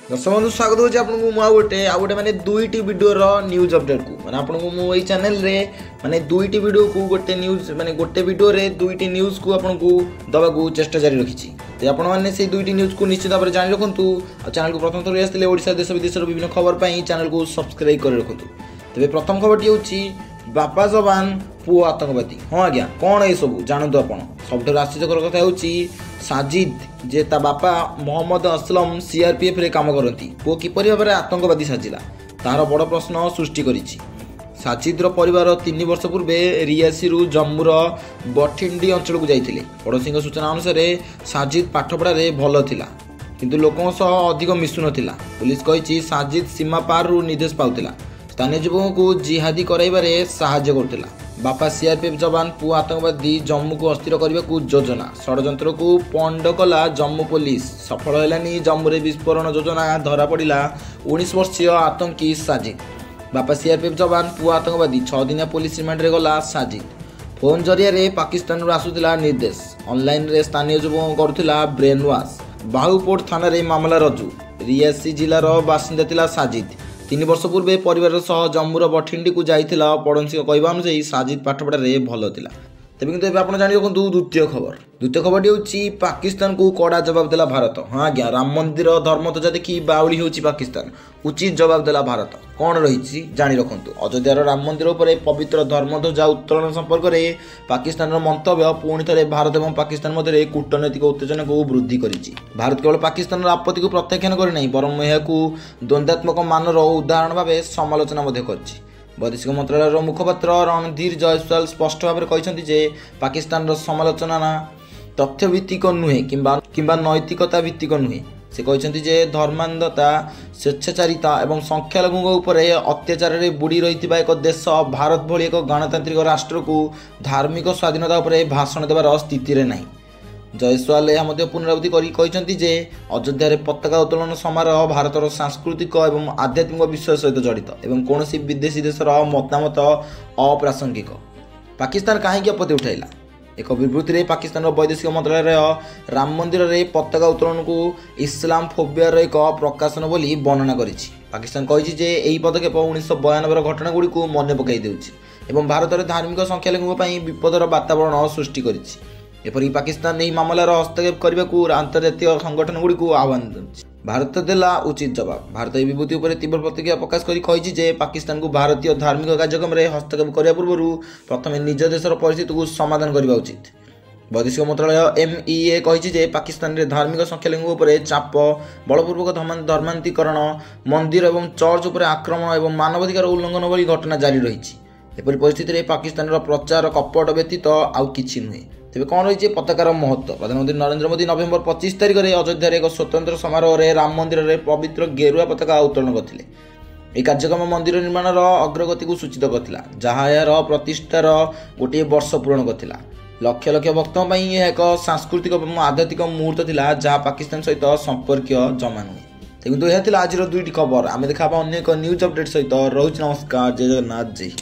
दर्शक बंधु स्वागत होची आपनको मु आ गोटे माने दुईटी वीडियोर न्यूज अपडेट को माने आपनको मु एई चैनल रे माने दुईटी वीडियो को गोटे न्यूज माने गोटे वीडियो रे दुईटी न्यूज को आपनको दबाकू चेष्टा जारी रखिछि। ते आपण माने से दुईटी न्यूज को निश्चित भाबरे जानि रखंतु आ चैनल को प्रथम थोर आस्तिले ओडिसा देश विदेशर विभिन्न खबर पई चैनल को सब्सक्राइब कर रखंतु। तबे प्रथम खबरटी होची बापा जवान पुओ आतंकवादी। हाँ आज्ञा कौन ये सब जानतु आप सब आश्चर्यकर कथा होची साजिद जे ता बापा मोहम्मद असलम सीआरपीएफ रे काम करती पुओ किपरि भाबरे आतंकवादी साजिला तार बड़ प्रश्न सृष्टि करिछि। साजिद्र परिवार 3 वर्ष पूर्वे रियासीरु जम्मूर बठिंडी अंचल को जाइथिले। पड़ोशी सूचना अनुसार साजिद पाठपढ़ारे भल थिला किंतु लोकों सह अधिक मिसु नथिला। पुलिस कहिछि साजिद सीमा पार रु निर्देश पाउथिला, स्थानीय युवकों को जिहादी कराइबारे साहाय्य करथिला। बापा सीआरपीएफ जवान पुओ आतंकवादी जम्मू को अस्थिर करने को योजना षड्यंत्र को पंड कला जम्मू पुलिस सफल हेलानी। जम्मू रे विस्फोरण योजना धरा पड़ा 19 वर्षीय आतंकी साजिद। बापा सीआरपीएफ जवान पुओ आतंकवादी 6 दिनिया पुलिस रिमांड रे गला साजिद। फोन जरिया पाकिस्तान आसूला निर्देश ऑनलाइन रे स्थानीय युवकों करुला ब्रेन वाश। बाहुपोर्ट थाना रे मामला रजू। रियासी जिलार बासिंदा थिला साजिद। 3 वर्ष पूर्वे परिवार सह जम्मूर बठिंडी को जाइथिला। पड़ोशी कहवा अनुसार साजिद पाठपढ़ारे भल थिला। तेज कितु आप जाणी रखु द्वितीय खबरटी हूँ पाकिस्तान को कड़ा जवाब देला भारत। हाँ आज्ञा राम मंदिर धर्मध्वजा देखी बाउली होची पाकिस्तान उचित जवाब देला भारत। कौन रही जाणी रखु अयोध्यार राम मंदिर उपर पवित्र धर्मध्वजा उत्तोलन संपर्क में पाकिस्तान मंतव्य पुणी थे भारत और पाकिस्तान मध्य कूटनैतिक उत्तेजना को वृद्धि करिछि। भारत केवल पाकिस्तान आपत्ति को प्रत्याख्यान करना बरं यह द्वंद्वात्मक मानर उदाहरण भाव समालोचना करिछि। वैदेशिक मंत्रालय मुखपात्र रणधीर जयसवाल स्पष्ट भाव में कहते पाकिस्तान समालोचना तथ्यभित्तिक नुहे किंबा नैतिकता भित्तिक नुहे। से कहते धर्मांधता स्वेच्छाचारिता और संख्यालघु उपर अत्याचार बुड़ी रही एक देश भारत भली एक गणतांत्रिक राष्ट्र को धार्मिक स्वाधीनता उपर भाषण देवार स्थिति रे नहीं। जयसवाल यह पुनरावृत्ति कहते अयोध्या पताका उत्तोलन समारोह भारतर सांस्कृतिक और आध्यात्मिक विषय सहित जड़ित एवं कौन विदेशी देशर मतामत अप्रासंगिक। पाकिस्तान कहीं आपत्ति उठाइला। एक विवृत्ति पाकिस्तान वैदेशिक मंत्रालय राम मंदिर में पताका उत्तोलन को इस्लाम फोबियार एक प्रकाशन बोली वर्णना करिछि। पाकिस्तान कही यही पदक्षेप 1992 घटना गुड़ी को मन पकई देउछि भारत में धार्मिक संख्यालघु विपदर वातावरण सृष्टि करिछि। एपरिक पाकिस्तान यह मामलार हस्तक्षेप करने को अंतर्जातीय संगठन गुड़ी को आह्वान देछि। भारत देला उचित जवाब। भारत यह विभूति उपर तीव्र प्रतिक्रिया प्रकाश करी पाकिस्तान को भारतीय धार्मिक कार्यक्रम में हस्तक्षेप करने पूर्व प्रथम निज देशर परिस्थिति को समाधान करने उचित। वैदेशिक मंत्रालय MEA कही पाकिस्तान में धार्मिक संख्यालघु उपर चाप बलपूर्वक धर्मांतरीकरण मंदिर और चर्च उपर आक्रमण और मानवाधिकार उल्लंघन भली घटना जारी रही। एपरी परिस्थिति पाकिस्तान प्रचार कपट व्यतीत आउ किछि नुहे। तेज कौन रही पताकार महत्व। प्रधानमंत्री नरेंद्र मोदी नवेम्बर 25 तारिख में अयोध्या एक स्वतंत्र समारोह में राम मंदिर में पवित्र गेरुआ पताका उत्तोलन करते। यह कार्यक्रम मंदिर निर्माण अग्रगति को सूचित करता जहाँ यार प्रतिष्ठार गोटे वर्ष पूरण करता। लक्ष लक्ष भक्तों पर यह एक सांस्कृतिक और आध्यात्मिक मुहूर्त था जहाँ पाकिस्तान सहित संपर्क जमा नुहे। किंतु यह आज दुईटी खबर। आम देखा अन्य एक न्यूज अपडेट सहित रोच। नमस्कार, जय जगन्नाथ जी।